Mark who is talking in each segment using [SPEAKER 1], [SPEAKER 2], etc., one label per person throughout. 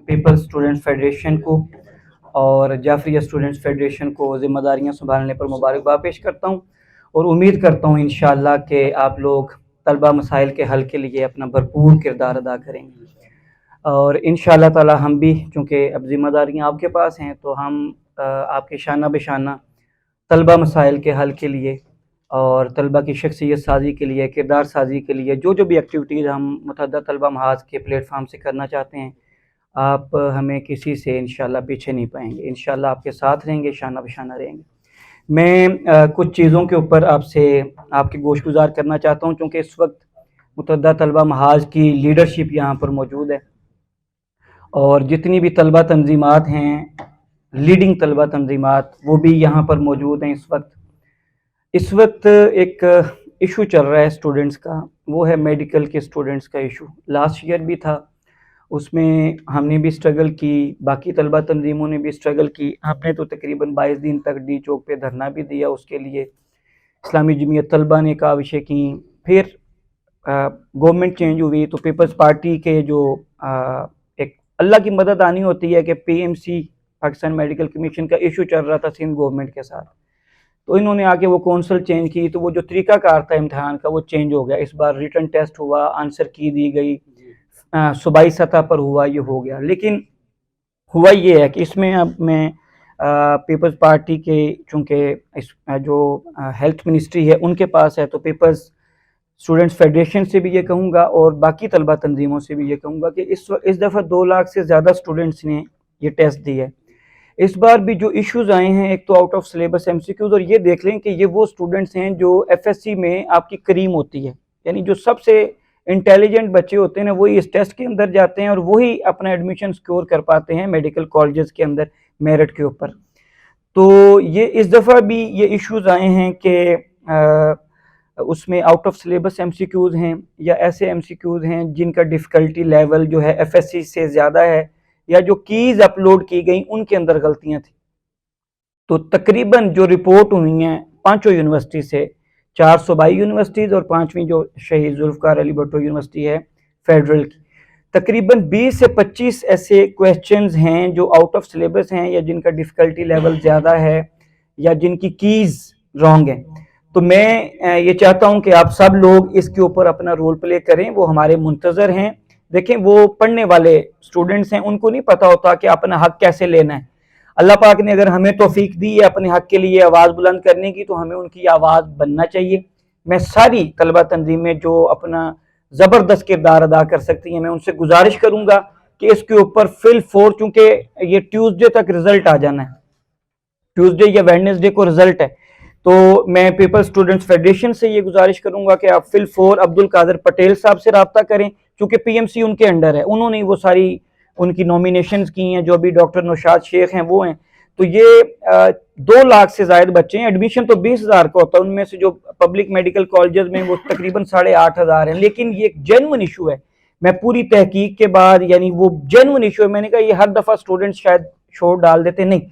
[SPEAKER 1] Peoples students federation को और Jafaria students federation को ज़िम्मेदारियां संभालने पर मुबारकबाद पेश करता हूं और उम्मीद करता हूं इंशाअल्लाह कि आप लोग तलबा मसाइल के हल के लिए अपना भरपूर किरदार अदा करेंगे और इंशाअल्लाह ताला हम भी, चूँकि अब ज़िम्मेदारियां आपके पास हैं, तो हम आपके शाना बेशाना तलबा मसाइल के हल के लिए और तलबा की शख्सियत साजी के लिए, किरदार साजी के लिए जो भी एक्टिविटीज़ हम मुतअद्दिद तलबा महाज के प्लेटफार्म से करना चाहते हैं, आप हमें किसी से इंशाअल्लाह पीछे नहीं पाएंगे। इंशाअल्लाह आपके साथ रहेंगे, शाना बशाना रहेंगे। मैं कुछ चीज़ों के ऊपर आपसे आपकी गोशगुजार करना चाहता हूँ, चूँकि इस वक्त मुतअद्दिद तलबा महाज की लीडरशिप यहाँ पर मौजूद है और जितनी भी तलबा तंजीमात हैं, लीडिंग तलबा तंजीमात, वो भी यहाँ पर मौजूद हैं। इस वक्त एक इशू चल रहा है स्टूडेंट्स का, वो है मेडिकल के स्टूडेंट्स का इशू। लास्ट ईयर भी था, उसमें हमने भी स्ट्रगल की, बाकी तलबा तंजीमों ने भी स्ट्रगल की। हमने तो तकरीबन 22 दिन तक डी चौक पे धरना भी दिया, उसके लिए इस्लामी जमीयत तलबा ने काविशें की। फिर गवर्नमेंट चेंज हुई तो पीपल्स पार्टी के जो एक अल्लाह की मदद आनी होती है कि पीएमसी पाकिस्तान मेडिकल कमीशन का इशू चल रहा था सिंध गवर्नमेंट के साथ, तो इन्होंने आके वो कौंसल चेंज की, तो वो जो तरीकाकार था इम्तहान का वो चेंज हो गया। इस बार रिटन टेस्ट हुआ, आंसर की दी गई, सूबाई सतह पर हुआ, ये हो गया। लेकिन हुआ ये है कि इसमें अब मैं पीपल्स पार्टी के, चूँकि इस जो हेल्थ मिनिस्ट्री है उनके पास है, तो पीपल्स स्टूडेंट्स फेडरेशन से भी ये कहूँगा और बाकी तलबा तंजीमों से भी ये कहूँगा कि इस दफ़ा 2 लाख से ज़्यादा स्टूडेंट्स ने ये टेस्ट दिया है। इस बार भी जो इश्यूज आए हैं, एक तो आउट ऑफ सिलेबस एमसीक्यूज, और ये देख लें कि ये वो स्टूडेंट्स हैं जो एफएससी में आपकी करीम होती है, यानी जो सबसे इंटेलिजेंट बच्चे होते हैं ना, वही इस टेस्ट के अंदर जाते हैं और वही अपना एडमिशन सिक्योर कर पाते हैं मेडिकल कॉलेजेस के अंदर मेरिट के ऊपर। तो ये इस दफ़ा भी ये इश्यूज आए हैं कि उसमें आउट ऑफ सिलेबस एमसीक्यूज हैं या ऐसे एमसीक्यूज हैं जिनका डिफ़िकल्टी लेवल जो है एफएससी से ज़्यादा है, या जो कीज अपलोड की गई उनके अंदर गलतियां थी। तो तकरीबन जो रिपोर्ट हुई हैं 5 यूनिवर्सिटी से, 4 सूबाई यूनिवर्सिटीज़ और 5वीं जो शहीद जुल्फ़िकार अली भुट्टो यूनिवर्सिटी है फेडरल की, तकरीबन 20 से 25 ऐसे क्वेश्चंस हैं जो आउट ऑफ सिलेबस हैं या जिनका डिफ़िकल्टी लेवल ज़्यादा है या जिनकी कीज़ रॉन्ग हैं। तो मैं ये चाहता हूं कि आप सब लोग इसके ऊपर अपना रोल प्ले करें, वो हमारे मुंतज़र हैं। देखें, वो पढ़ने वाले स्टूडेंट्स हैं, उनको नहीं पता होता कि अपना हक कैसे लेना है। अल्लाह पाक ने अगर हमें तौफीक दी है अपने हक के लिए आवाज़ बुलंद करने की, तो हमें उनकी आवाज़ बनना चाहिए। मैं सारी तलबा तंजीमें जो अपना ज़बरदस्त किरदार अदा कर सकती हैं, मैं उनसे गुजारिश करूँगा कि इसके ऊपर फिल फोर, चूँकि ये ट्यूसडे तक रिजल्ट आ जाना है, ट्यूसडे या वेडनेसडे को रिजल्ट है, तो मैं पीपल्स स्टूडेंट्स फेडरेशन से ये गुजारिश करूंगा कि आप फिल फोर अब्दुल कादिर पटेल साहब से रब्ता करें, क्योंकि पीएमसी उनके अंडर है, उन्होंने वो सारी उनकी नॉमिनेशंस की हैं, जो भी डॉक्टर नौशाद शेख हैं वो हैं। तो ये 2 लाख से ज्यादा बच्चे हैं, एडमिशन तो 20,000 का होता है, उनमें से जो पब्लिक मेडिकल कॉलेजेस में वो तकरीबन 8,500 हैं। लेकिन ये एक जेन्युइन इशू है, मैं पूरी तहकीक के बाद, यानी वो जेन्युइन इशू है। मैंने कहा ये हर दफा स्टूडेंट्स शायद शोर डाल देते, नहीं,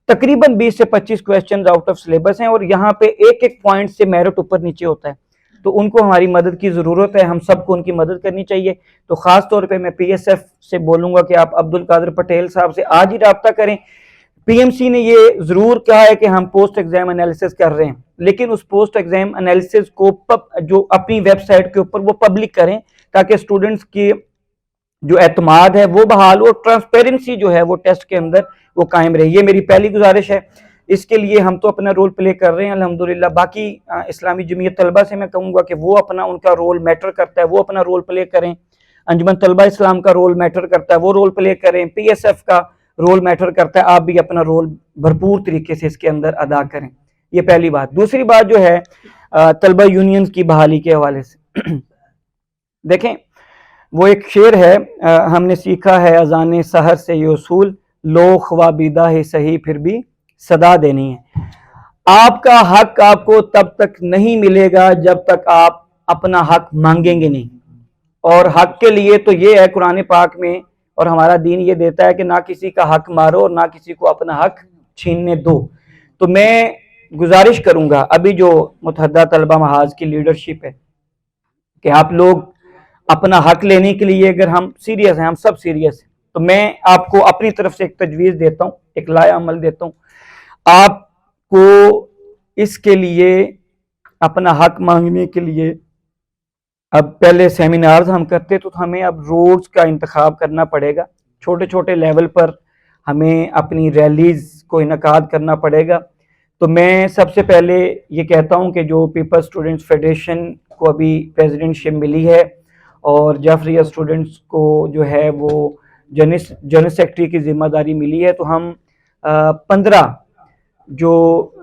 [SPEAKER 1] तकरीबन 20 से 25 क्वेश्चंस आउट ऑफ सिलेबस हैं और यहाँ पे एक एक पॉइंट से मेरिट ऊपर नीचे होता है, तो उनको हमारी मदद की ज़रूरत है, हम सबको उनकी मदद करनी चाहिए। तो ख़ास तौर पे मैं पीएसएफ से बोलूँगा कि आप अब्दुल कादिर पटेल साहब से आज ही रब्ता करें। पीएमसी ने ये ज़रूर कहा है कि हम पोस्ट एग्जाम एनालिसिस कर रहे हैं, लेकिन उस पोस्ट एग्जाम एनालिसिस को जो अपनी वेबसाइट के ऊपर वो पब्लिक करें, ताकि स्टूडेंट्स की जो एतमाद है वो बहाल और ट्रांसपेरेंसी जो है वो टेस्ट के अंदर वो कायम रहे। ये मेरी पहली गुजारिश है, इसके लिए हम तो अपना रोल प्ले कर रहे हैं अल्हम्दुलिल्लाह। बाकी इस्लामी जमीयत तलबा से मैं कहूँगा कि वो अपना, उनका रोल मैटर करता है, वो अपना रोल प्ले करें। अंजुमन तलबा इस्लाम का रोल मैटर करता है, वो रोल प्ले करें। पीएसएफ का रोल मैटर करता है, आप भी अपना रोल भरपूर तरीके से इसके अंदर अदा करें। ये पहली बात। दूसरी बात जो है तलबा यूनियंस की बहाली के हवाले से देखें, वो एक शेर है, हमने सीखा है अजान सहर से ये उसूल, लो ख्वाबीदा ही सही फिर भी सदा देनी है। आपका हक आपको तब तक नहीं मिलेगा जब तक आप अपना हक मांगेंगे नहीं, और हक के लिए तो ये है कुरान पाक में, और हमारा दीन ये देता है कि ना किसी का हक मारो और ना किसी को अपना हक छीनने दो। तो मैं गुजारिश करूंगा, अभी जो मुतहद्दा तलबा महाज की लीडरशिप है, कि आप लोग अपना हक लेने के लिए, अगर हम सीरियस हैं, हम सब सीरियस हैं, तो मैं आपको अपनी तरफ से एक तजवीज़ देता हूँ, एक लाया अमल देता हूँ। आपको इसके लिए अपना हक मांगने के लिए, अब पहले सेमिनार्स हम करते तो हमें अब रोड्स का इंतखाब करना पड़ेगा, छोटे छोटे लेवल पर हमें अपनी रैलीज को इनकाद करना पड़ेगा। तो मैं सबसे पहले ये कहता हूँ कि जो पीपल्स स्टूडेंट्स फेडरेशन को अभी प्रेसिडेंटशिप मिली है और जाफरिया स्टूडेंट्स को जो है वो जनरल सेक्रेटरी की जिम्मेदारी मिली है, तो हम 15 जो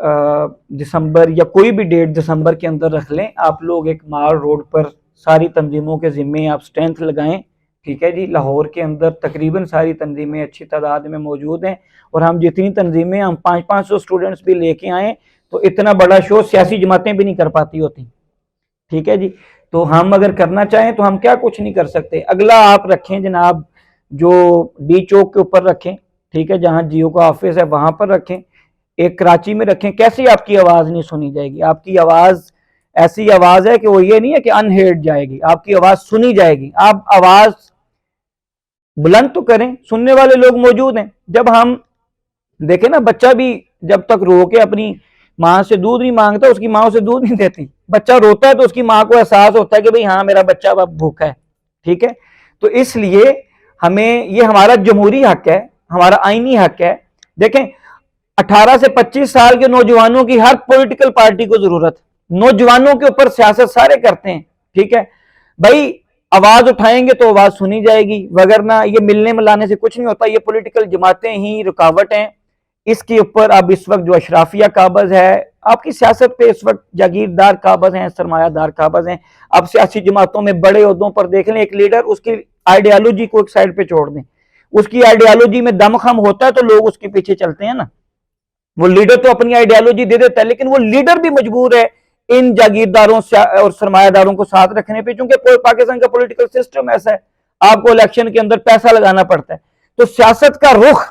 [SPEAKER 1] दिसंबर या कोई भी डेट दिसंबर के अंदर रख लें, आप लोग एक माल रोड पर सारी तंजीमों के ज़िम्मे आप स्ट्रेंथ लगाएं। ठीक है जी, लाहौर के अंदर तकरीबन सारी तंजीमें अच्छी तादाद में मौजूद हैं और हम जितनी तंजीमें हम 500-500 स्टूडेंट्स भी लेके आए तो इतना बड़ा शो सियासी जमातें भी नहीं कर पाती होती। ठीक है जी, तो हम अगर करना चाहें तो हम क्या कुछ नहीं कर सकते। अगला आप रखें जनाब, जो डी चौक के ऊपर रखें, ठीक है, जहाँ जियो का ऑफिस है वहां पर रखें, एक कराची में रखें। कैसी आपकी आवाज़ नहीं सुनी जाएगी? आपकी आवाज़ ऐसी आवाज़ है कि वो ये नहीं है कि अनहेard जाएगी, आपकी आवाज़ सुनी जाएगी। आप आवाज़ बुलंद तो करें, सुनने वाले लोग मौजूद हैं। जब हम देखें ना, बच्चा भी जब तक रो के अपनी माँ से दूध नहीं मांगता, उसकी माँ उसे दूध नहीं देती। बच्चा रोता है तो उसकी माँ को एहसास होता है कि भाई हाँ मेरा बच्चा अब भूखा है। ठीक है, तो इसलिए हमें, ये हमारा जमहूरी हक है, हमारा आईनी हक है। देखें, 18 से 25 साल के नौजवानों की हर पॉलिटिकल पार्टी को जरूरत, नौजवानों के ऊपर सियासत सारे करते हैं। ठीक है भाई, आवाज उठाएंगे तो आवाज सुनी जाएगी, वगरना ये मिलने मिलाने से कुछ नहीं होता। ये पॉलिटिकल जमातें ही रुकावट हैं। इसके ऊपर अब इस वक्त जो अशराफिया काबज है, आपकी सियासत पे इस वक्त जागीरदार काबज हैं, सरमायादार काबज हैं। अब सियासी जमातों में बड़े ओहदों पर देख लें, एक लीडर, उसकी आइडियालॉजी को एक साइड पे छोड़ दें, उसकी आइडियालॉजी में दमखम होता है तो लोग उसके पीछे चलते हैं ना। वो लीडर तो अपनी आइडियालॉजी दे देता है, लेकिन वो लीडर भी मजबूर है इन जागीरदारों और सरमायादारों को साथ रखने पे, क्योंकि पाकिस्तान का पॉलिटिकल सिस्टम ऐसा है, आपको इलेक्शन के अंदर पैसा लगाना पड़ता है। तो सियासत का रुख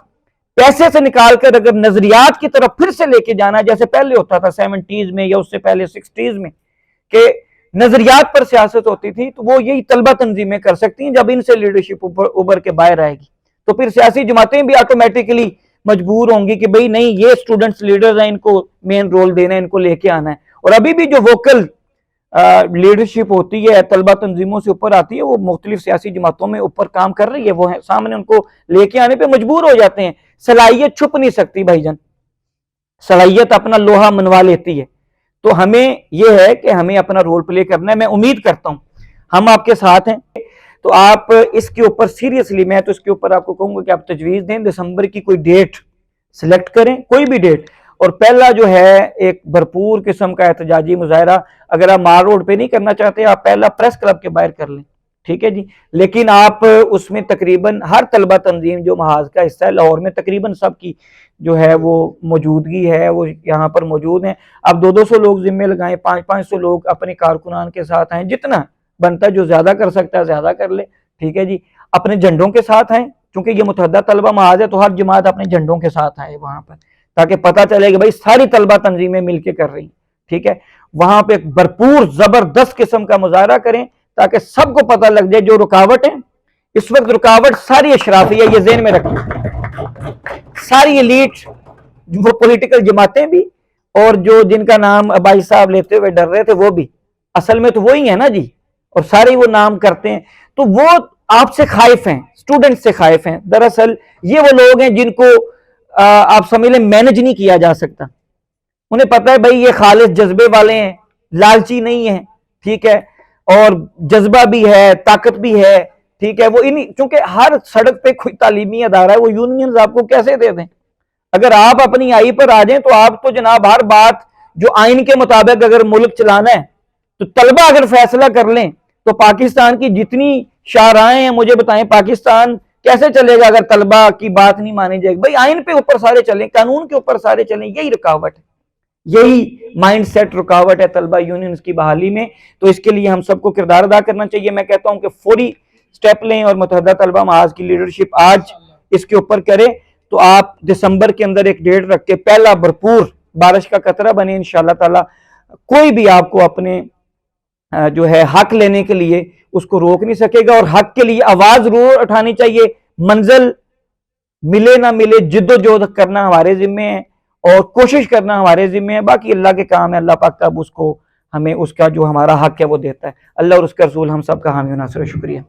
[SPEAKER 1] पैसे से निकालकर अगर नजरियात की तरफ फिर से लेके जाना, जैसे पहले होता था 70s में या उससे पहले 60s में, कि नजरियात पर सियासत होती थी, तो वो यही तलबा तंजीमें कर सकती हैं। जब इनसे लीडरशिप उभर के बाहर आएगी तो फिर सियासी जमातें भी ऑटोमेटिकली मजबूर होंगी कि भाई नहीं, ये स्टूडेंट्स लीडर्स हैं, इनको मेन रोल देना है, इनको लेके आना है। और अभी भी जो वोकल लीडरशिप होती है, तलबा तंजीमों से ऊपर आती है, वो मुख्तलिफ सियासी जमातों में ऊपर काम कर रही है, वो है सामने, उनको लेके आने पे मजबूर हो जाते हैं। सलाहियत छुप नहीं सकती भाईजान, सलाहियत अपना लोहा मनवा लेती है। तो हमें यह है कि हमें अपना रोल प्ले करना है। मैं उम्मीद करता हूं हम आपके साथ हैं, तो आप इसके ऊपर सीरियसली, मैं तो इसके ऊपर आपको कहूंगा कि आप तजवीज़ दें, दिसंबर की कोई डेट सिलेक्ट करें, कोई भी डेट। और पहला जो है एक भरपूर किस्म का एहतजाजी मुजाहरा, अगर आप मार रोड पे नहीं करना चाहते, आप पहला प्रेस क्लब के बाहर कर लें। ठीक है जी, लेकिन आप उसमें तकरीबन हर तलबा तंजीम जो महाज का हिस्सा है, लाहौर में तकरीबन सबकी जो है वो मौजूदगी है, वो यहाँ पर मौजूद हैं। आप 200-200 लोग जिम्मे लगाएं, 500-500 लोग अपने कारकुनान के साथ आए, जितना बनता है, जो ज्यादा कर सकता है ज्यादा कर ले। ठीक है जी, अपने झंडों के साथ आए, क्योंकि ये मुतहद्दा तलबा महाज है, तो हर जमात अपने झंडों के साथ आए वहां पर, ताकि पता चले कि भाई सारी तलबा तंजीमें मिलकर कर रही। ठीक है, वहां पे एक भरपूर जबरदस्त किस्म का मुजाहरा करें, ताकि सबको पता लग जाए जो रुकावट है इस वक्त, रुकावट सारी अशराफी है, ये ज़हन में रखें। सारी एलीट, वो पॉलिटिकल जमातें भी, और जो जिनका नाम अबाई साहब लेते हुए डर रहे थे वो भी, असल में तो वही है ना जी, और सारे वो नाम करते हैं। तो वो आपसे खाइफ हैं, स्टूडेंट से खाइफ हैं। दरअसल ये वो लोग हैं जिनको आप समझ लें मैनेज नहीं किया जा सकता। उन्हें पता है भाई ये खालिस जज्बे वाले हैं, लालची नहीं है। ठीक है, और जज्बा भी है, ताकत भी है। ठीक है, वो इन, क्योंकि हर सड़क पे कोई तालीमी अदारा है, वो यूनियंस आपको कैसे दे दें? अगर आप अपनी आई पर आ जाएं तो आप तो जनाब हर बात जो आइन के मुताबिक अगर मुल्क चलाना है, तो तलबा अगर फैसला कर लें तो पाकिस्तान की जितनी शाहराएं हैं, मुझे बताएं पाकिस्तान कैसे चलेगा अगर तलबा की बात नहीं मानी जाएगी? भाई आइन पे ऊपर सारे चलें, कानून के ऊपर सारे चलें, यही रुकावट है, यही माइंड सेट रुकावट है तलबा यूनियंस की बहाली में। तो इसके लिए हम सबको किरदार अदा करना चाहिए। मैं कहता हूं कि फौरी स्टेप लें और मुतहद्दा तलबा महाज की लीडरशिप आज इसके ऊपर करे। तो आप दिसंबर के अंदर एक डेट रख के पहला भरपूर बारिश का कतरा बने इंशाअल्लाह ताला। कोई भी आपको अपने जो है हक लेने के लिए उसको रोक नहीं सकेगा, और हक के लिए आवाज जरूर उठानी चाहिए।
[SPEAKER 2] मंजिल मिले ना मिले, जिद्दोजहद करना हमारे जिम्मे है और कोशिश करना हमारे जिम्मे है। बाकी अल्लाह के काम है, अल्लाह पाक तब उसको हमें उसका जो हमारा हक है वो देता है। अल्लाह और उसका रसूल हम सब का हामी नासिर। शुक्रिया।